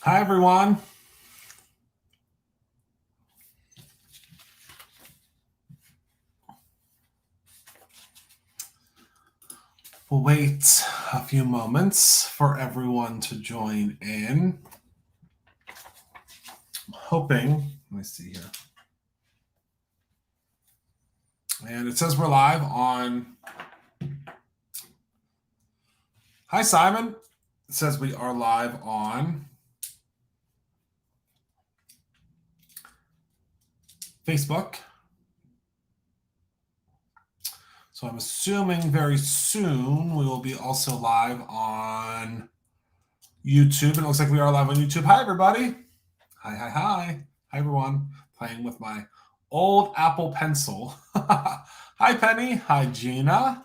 Hi, everyone. We'll wait a few moments for everyone to join in. I'm hoping, let me see here. And it says we're live on. Hi, Simon. It says we are live on Facebook. So I'm assuming very soon we will be also live on YouTube. It looks like we are live on YouTube. Hi, everybody. Hi, hi, hi. Hi, everyone. Playing with my old Apple Pencil. Hi, Penny. Hi, Gina.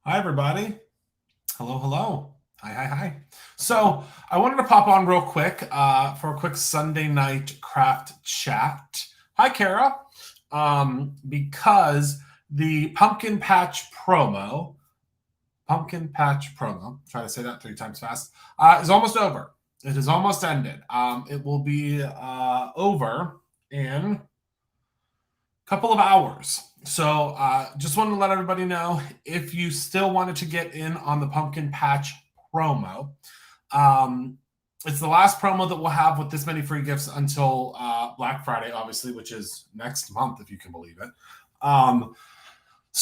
Hi, everybody. Hello, hello. Hi, hi, hi. So I wanted to pop on real quick for a quick Sunday night craft chat. Hi, Kara. Because the Pumpkin Patch promo, try to say that 3 times fast, is almost over. It is almost ended. It will be over in a couple of hours. So just wanted to let everybody know, if you still wanted to get in on the Pumpkin Patch promo, it's the last promo that we'll have with this many free gifts until Black Friday, obviously, which is next month, if you can believe it. And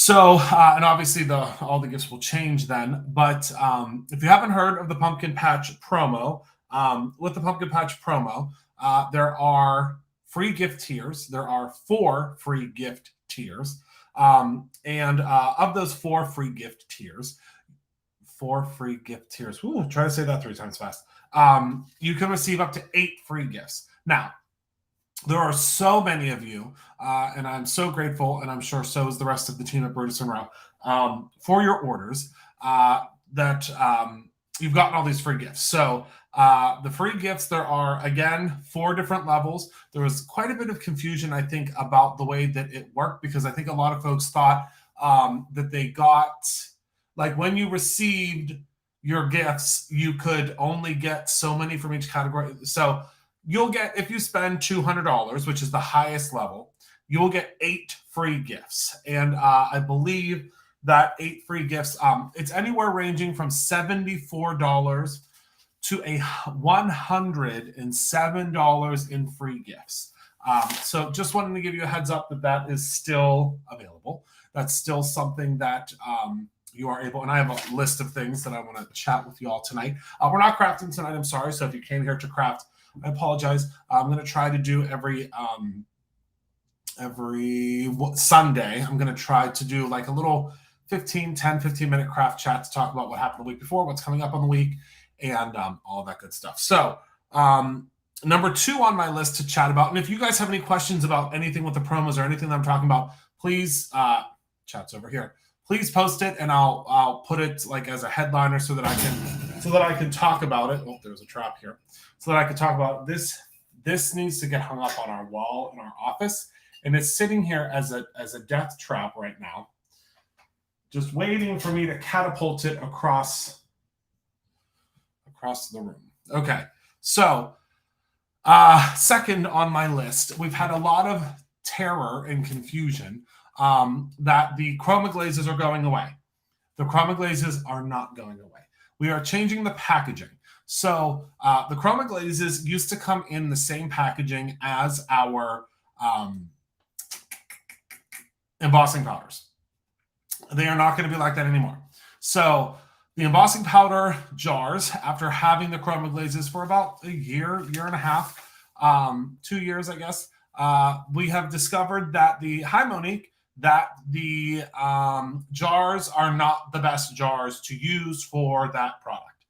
obviously all the gifts will change then. But if you haven't heard of the Pumpkin Patch promo, with the Pumpkin Patch promo, there are free gift tiers. There are 4 free gift tiers. And of those 4 free gift tiers, try to say that 3 times fast. You can receive up to 8 free gifts. Now, there are so many of you, and I'm so grateful, and I'm sure so is the rest of the team at Brutus and Row, for your orders that you've gotten all these free gifts. So the free gifts, there are, again, 4 different levels. There was quite a bit of confusion, I think, about the way that it worked, because I think a lot of folks thought that they got, like, when you received your gifts, you could only get so many from each category. So you'll get, if you spend $200, which is the highest level, you will get 8 free gifts. And I believe that 8 free gifts, it's anywhere ranging from $74 to $107 in free gifts. So just wanted to give you a heads up that is still available. That's still something that you are able, and I have a list of things that I want to chat with you all tonight. We're not crafting tonight, I'm sorry. So if you came here to craft, I apologize. I'm going to try to do every Sunday. I'm going to try to do like a little 15 minute craft chat to talk about what happened the week before, what's coming up on the week, and all that good stuff. So number 2 on my list to chat about, and if you guys have any questions about anything with the promos or anything that I'm talking about, please, chat's over here. Please post it, and I'll put it like as a headliner so that I can talk about it. Oh, there's a trap here. So that I can talk about this. This needs to get hung up on our wall in our office, and it's sitting here as a death trap right now, just waiting for me to catapult it across the room. Okay, so second on my list, we've had a lot of terror and confusion that the Chroma Glazes are going away. The Chroma Glazes are not going away. We are changing the packaging. So the Chroma Glazes used to come in the same packaging as our embossing powders. They are not going to be like that anymore. So the embossing powder jars, after having the Chroma Glazes for about a year and a half, 2 years, I guess, we have discovered that hi, Monique, that the jars are not the best jars to use for that product.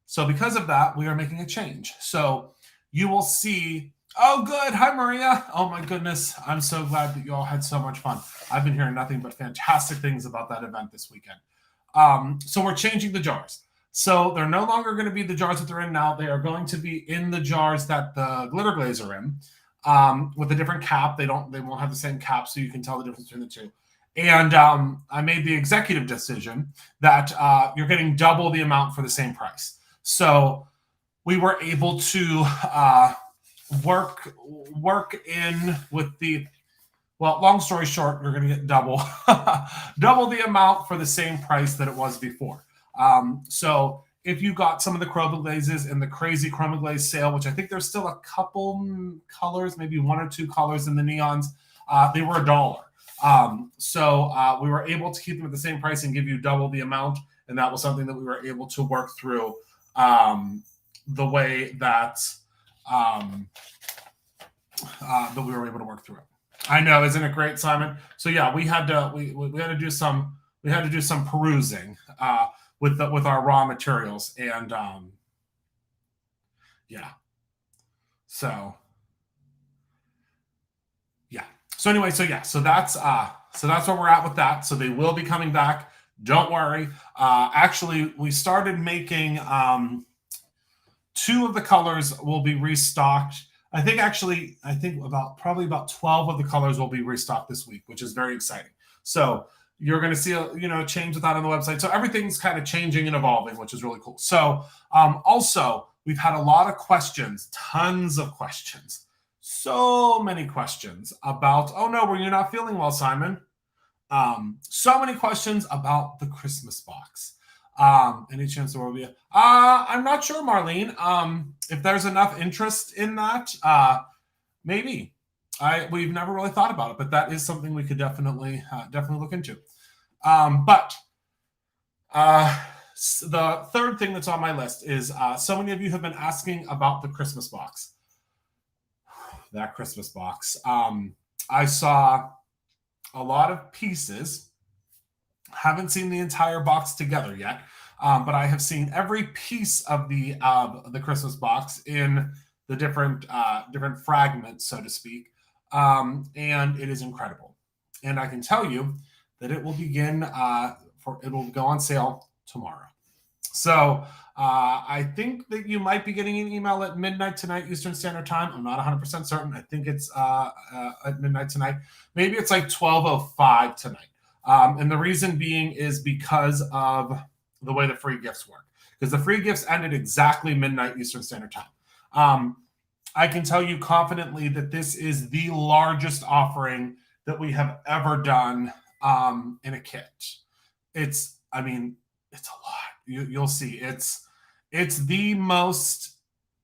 So because of that, we are making a change. So you will see, oh, good. Hi, Maria. Oh, my goodness. I'm so glad that you all had so much fun. I've been hearing nothing but fantastic things about that event this weekend. So we're changing the jars. So they're no longer going to be the jars that they're in now. They are going to be in the jars that the glitter glaze are in, with a different cap. They won't have the same cap, so you can tell the difference between the two. And I made the executive decision that you're getting double the amount for the same price. So we were able to work in with the, well, long story short, we're going to get double double the amount for the same price that it was before. So if you got some of the Chroma Glazes in the crazy Chroma Glaze sale, which I think there's still a couple colors, maybe 1 or 2 colors in the neons, they were $1. So we were able to keep them at the same price and give you double the amount. And that was something that we were able to work through the way that that we were able to work through it. I know, isn't it great, Simon? So yeah, we had to do some perusing with our raw materials, and yeah. So yeah. So anyway, so that's where we're at with that. So they will be coming back. Don't worry. Actually, we started making 2 of the colors will be restocked. I think probably about 12 of the colors will be restocked this week, which is very exciting. So you're going to see a change with that on the website. So everything's kind of changing and evolving, which is really cool. So also, we've had a lot of questions, tons of questions, so many questions about, oh no, were you not feeling well, Simon? So many questions about the Christmas box. Any chance there will be I'm not sure, Marlene. If there's enough interest in that, maybe. We've never really thought about it, but that is something we could definitely look into. But the third thing that's on my list is so many of you have been asking about the Christmas box. That Christmas box. I saw a lot of pieces. Haven't seen the entire box together yet, but I have seen every piece of the Christmas box in the different fragments, so to speak, and it is incredible. And I can tell you that it will begin it will go on sale tomorrow. So I think that you might be getting an email at midnight tonight Eastern Standard Time. I'm not 100% certain. I think it's at midnight tonight. Maybe it's like 12:05 tonight. And the reason being is because of the way the free gifts work. Because the free gifts ended exactly midnight Eastern Standard Time. I can tell you confidently that this is the largest offering that we have ever done in a kit. It's a lot. You'll see. It's the most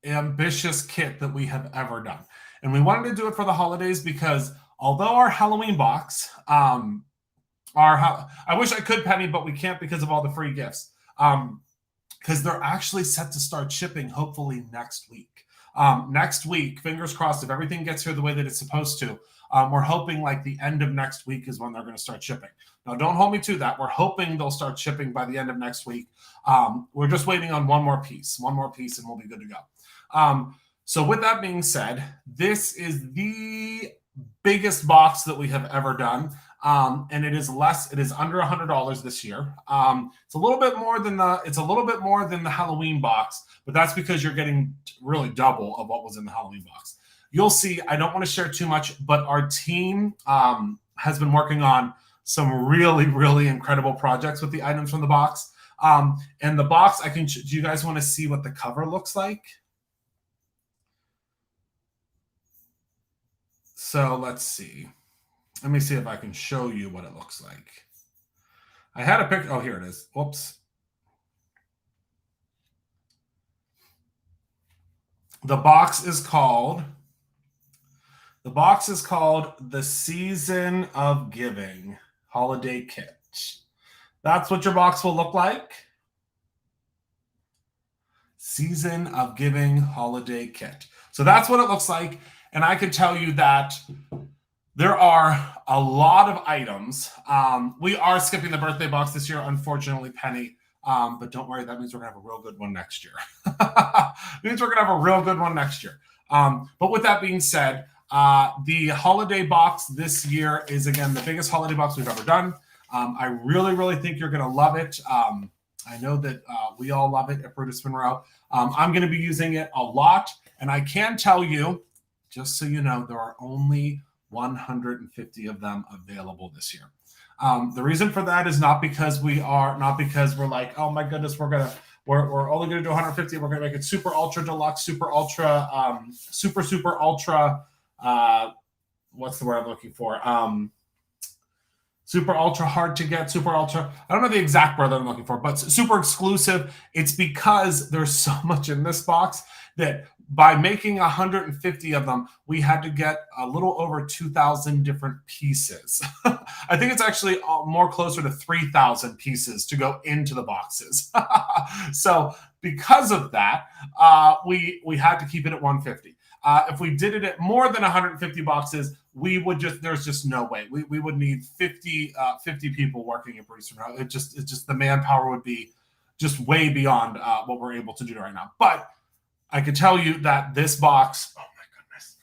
ambitious kit that we have ever done. And we wanted to do it for the holidays because although our Halloween box, I wish I could, Penny, but we can't because of all the free gifts. Because they're actually set to start shipping hopefully next week. Next week, fingers crossed, if everything gets here the way that it's supposed to, we're hoping like the end of next week is when they're going to start shipping. Now, don't hold me to that. We're hoping they'll start shipping by the end of next week. We're just waiting on one more piece, and we'll be good to go. So with that being said, this is the biggest box that we have ever done. And it is under $100 this year. It's a little bit more than the Halloween box, but that's because you're getting really double of what was in the Halloween box. You'll see, I don't want to share too much, but our team has been working on some really, really incredible projects with the items from the box. And the box, do you guys want to see what the cover looks like? So let's see. Let me see if I can show you what it looks like. I had a picture. Oh, here it is. Whoops. The box is called the Season of Giving Holiday Kit. That's what your box will look like. Season of Giving Holiday Kit. So that's what it looks like. And I can tell you that there are a lot of items. We are skipping the birthday box this year, unfortunately, Penny. But don't worry, that means we're going to have a real good one next year. But with that being said, the holiday box this year is, again, the biggest holiday box we've ever done. I really, really think you're going to love it. I know that we all love it at Brutus Monroe. I'm going to be using it a lot. And I can tell you, just so you know, there are only 150 of them available this year. The reason for that is not because we're like, oh my goodness, we're We're only going to do 150. We're going to make it super ultra deluxe, super ultra, super ultra. What's the word I'm looking for? Super ultra hard to get, super ultra. I don't know the exact word that I'm looking for, but super exclusive. It's because there's so much in this box that by making 150 of them, we had to get a little over 2,000 different pieces. I think it's actually more closer to 3,000 pieces to go into the boxes. So because of that, we had to keep it at 150. If we did it at more than 150 boxes, there's just no way. We would need 50 people working at Brutus. It's just the manpower would be just way beyond what we're able to do right now. But I can tell you that this box, oh my goodness.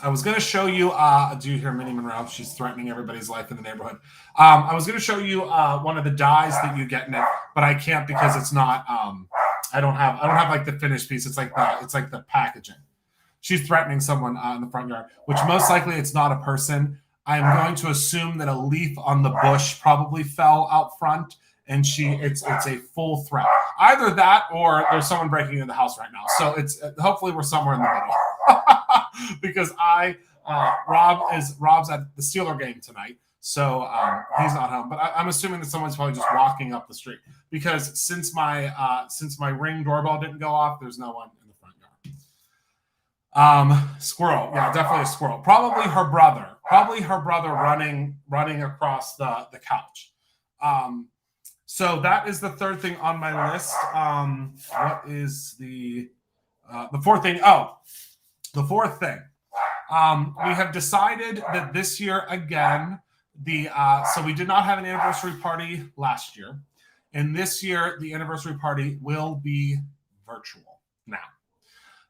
I was gonna show you, do you hear Minnie Monroe? She's threatening everybody's life in the neighborhood. I was gonna show you one of the dies that you get in it, but I can't because it's not, I don't have like the finished piece. It's like the packaging. She's threatening someone in the front yard, which most likely it's not a person. I am going to assume that a leaf on the bush probably fell out front, and it's a full threat. Either that or there's someone breaking into the house right now. So it's hopefully we're somewhere in the middle because Rob's at the Steeler game tonight. So he's not home, but I'm assuming that someone's probably just walking up the street because since my Ring doorbell didn't go off, there's no one in the front yard. Squirrel, yeah, definitely a squirrel. Probably her brother running across the couch. So that is the third thing on my list. What is the fourth thing? Oh, the fourth thing. We have decided that this year again. So we did not have an anniversary party last year, and this year the anniversary party will be virtual. Now,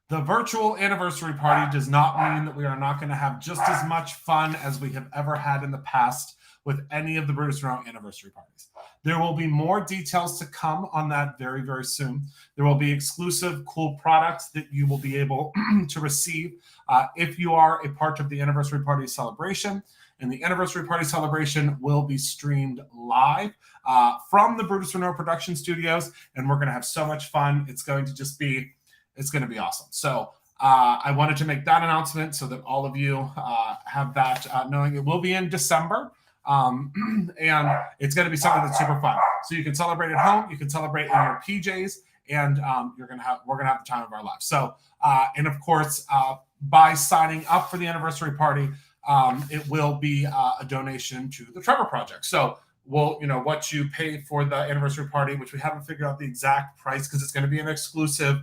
the virtual anniversary party does not mean that we are not going to have just as much fun as we have ever had in the past with any of the Brutus Monroe anniversary parties. There will be more details to come on that very, very soon. There will be exclusive, cool products that you will be able to receive if you are a part of the anniversary party celebration. And the anniversary party celebration will be streamed live from the Brutus Monroe production studios, and we're going to have so much fun. It's going to be awesome. So I wanted to make that announcement so that all of you have that knowing it will be in December. And it's going to be something that's super fun. So you can celebrate at home, you can celebrate in your PJs, and we're going to have the time of our lives. So, and of course, by signing up for the anniversary party, it will be a donation to the Trevor Project. So what you pay for the anniversary party, which we haven't figured out the exact price because it's going to be an exclusive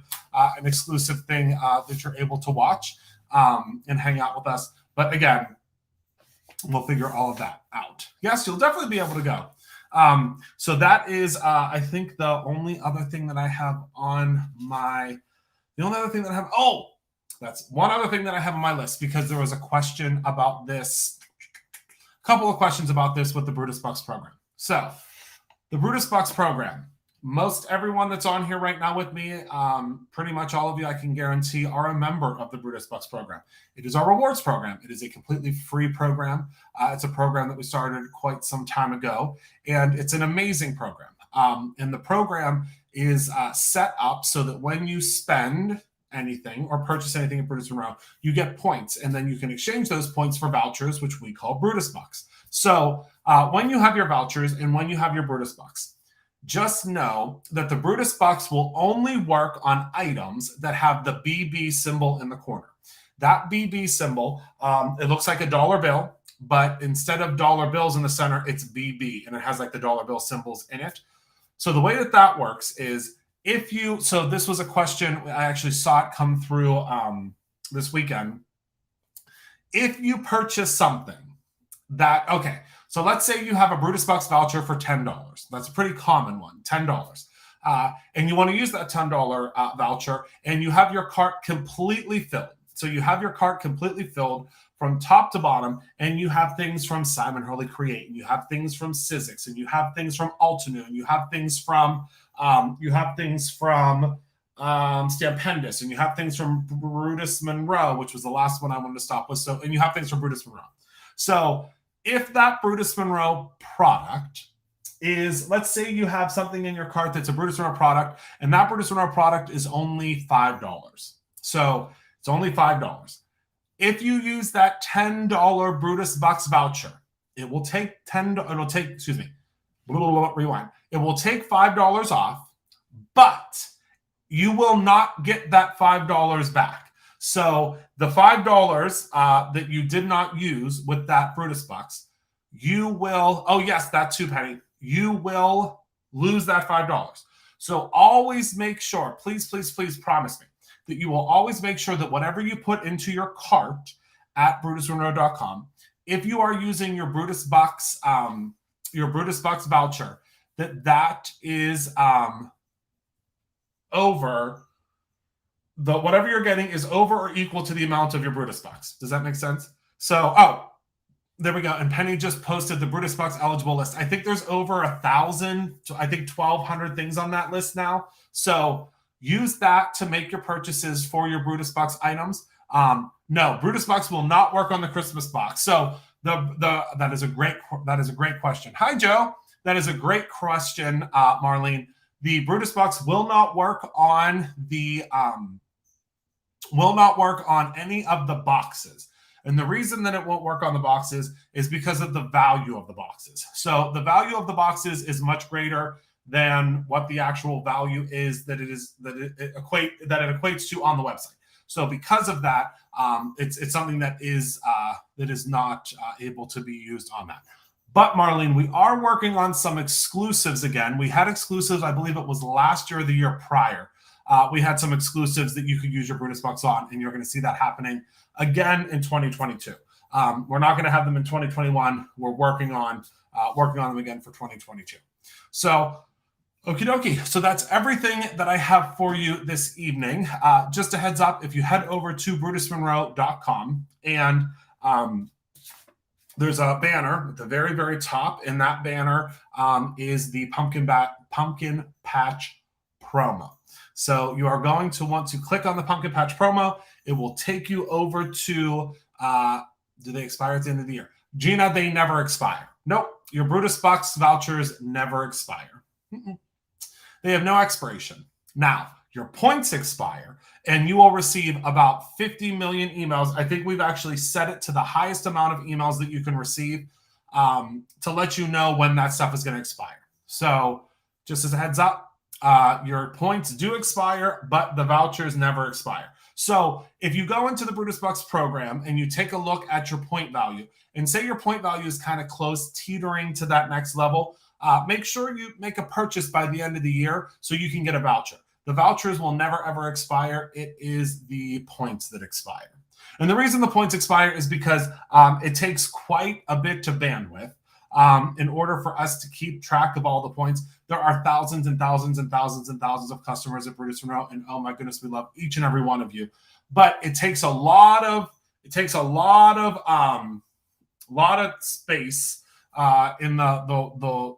thing that you're able to watch and hang out with us. But again, we'll figure all of that out. Yes, you'll definitely be able to go. So that is, I think, the only other thing that I have on my. The only other thing that I have. Oh, that's one other thing that I have on my list because there was a question about this. A couple of questions about this with the Brutus Box program. So, the Brutus Box program. Most everyone that's on here right now with me, pretty much all of you, I can guarantee, are a member of the Brutus Box program. It is our rewards program. It is a completely free program. It's a program that we started quite some time ago, and it's an amazing program. And the program is set up so that when you spend anything or purchase anything at Brutus Monroe, you get points, and then you can exchange those points for vouchers, which we call Brutus Box. So when you have your vouchers and when you have your Brutus Box, just know that the Brutus Box will only work on items that have the BB symbol in the corner. That BB symbol, it looks like a dollar bill, but instead of dollar bills in the center, it's BB, and it has like the dollar bill symbols in it. So the way that works is so this was a question, I actually saw it come through this weekend. If you purchase something so let's say you have a Brutus Box voucher for $10. That's a pretty common one, $10. And you want to use that $10 voucher, and you have your cart completely filled. So you have your cart completely filled from top to bottom, and you have things from Simon Hurley Create, and you have things from Sizzix, and you have things from Altenew, and you have things from Stampendous, and you have things from Brutus Monroe, which was the last one I wanted to stop with. So, and you have things from Brutus Monroe. So if that Brutus Monroe product is, let's say you have something in your cart that's a Brutus Monroe product, and that Brutus Monroe product is only $5. So it's only $5. If you use that $10 Brutus Box voucher, it will take rewind. It will take $5 off, but you will not get that $5 back. So the $5 that you did not use with that Brutus Box, you will, oh yes, that too, Penny, you will lose that $5. So always make sure, please, please, please promise me that you will always make sure that whatever you put into your cart at brutusmonroe.com, if you are using your Brutus Box voucher, that is over the, whatever you're getting is over or equal to the amount of your Brutus Box. Does that make sense? So, there we go. And Penny just posted the Brutus Box eligible list. I think there's over 1,000, I think 1,200 things on that list now. So use that to make your purchases for your Brutus Box items. No, Brutus Box will not work on the Christmas box. So that is a great question. Hi, Joe. That is a great question, Marlene. The Brutus Box will not work on any of the boxes. And the reason that it won't work on the boxes is because of the value of the boxes. So the value of the boxes is much greater than what the actual value is that it equates to on the website. So because of that, it's something that is not able to be used on that. But Marlene, we are working on some exclusives again. We had exclusives, I believe it was last year or the year prior. We had some exclusives that you could use your Brutus Box on, and you're going to see that happening again in 2022. We're not going to have them in 2021. We're working on them again for 2022. So, okie dokie. So that's everything that I have for you this evening. Just a heads up, if you head over to brutusmonroe.com and there's a banner at the very, very top. In that banner is the Pumpkin Patch promo. So you are going to want to click on the Pumpkin Patch promo. It will take you over to, do they expire at the end of the year? Gina, they never expire. Nope. Your Brutus Box vouchers never expire. They have no expiration. Now, your points expire, and you will receive about 50 million emails. I think we've actually set it to the highest amount of emails that you can receive to let you know when that stuff is going to expire. So just as a heads up, your points do expire, but the vouchers never expire. So if you go into the Brutus Box program and you take a look at your point value and say your point value is kind of close, teetering to that next level, make sure you make a purchase by the end of the year so you can get a voucher. The vouchers will never, ever expire. It is the points that expire. And the reason the points expire is because it takes quite a bit of bandwidth in order for us to keep track of all the points. There are thousands and thousands and thousands and thousands of customers at Brutus Monroe, and oh my goodness, we love each and every one of you. But it takes a lot of space in the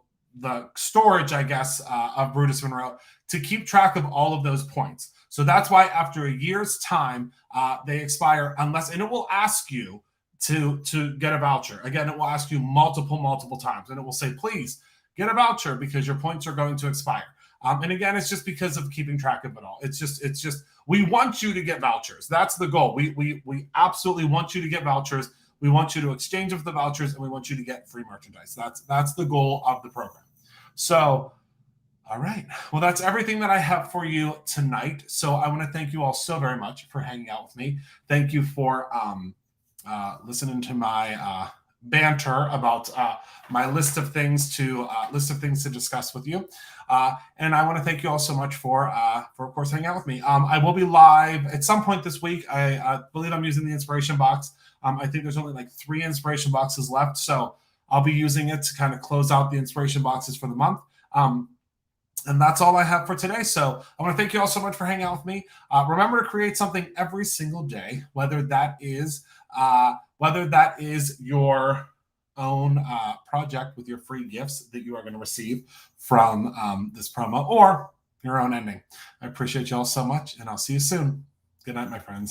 storage, I guess, of Brutus Monroe to keep track of all of those points. So that's why after a year's time, they expire and it will ask you to get a voucher. Again, it will ask you multiple times, and it will say, please get a voucher because your points are going to expire. And again, it's just because of keeping track of it all. It's just we want you to get vouchers. That's the goal. We absolutely want you to get vouchers. We want you to exchange with the vouchers, and we want you to get free merchandise. That's the goal of the program. So, all right. Well, that's everything that I have for you tonight. So I want to thank you all so very much for hanging out with me. Thank you for listening to my banter about my list of things to discuss with you. And I want to thank you all so much for of course, hanging out with me. I will be live at some point this week. I believe I'm using the inspiration box. I think there's only like 3 inspiration boxes left. So I'll be using it to kind of close out the inspiration boxes for the month. And that's all I have for today. So I want to thank you all so much for hanging out with me. Remember to create something every single day, whether that is your own project with your free gifts that you are going to receive from this promo, or your own ending. I appreciate you all so much, and I'll see you soon. Good night, my friends.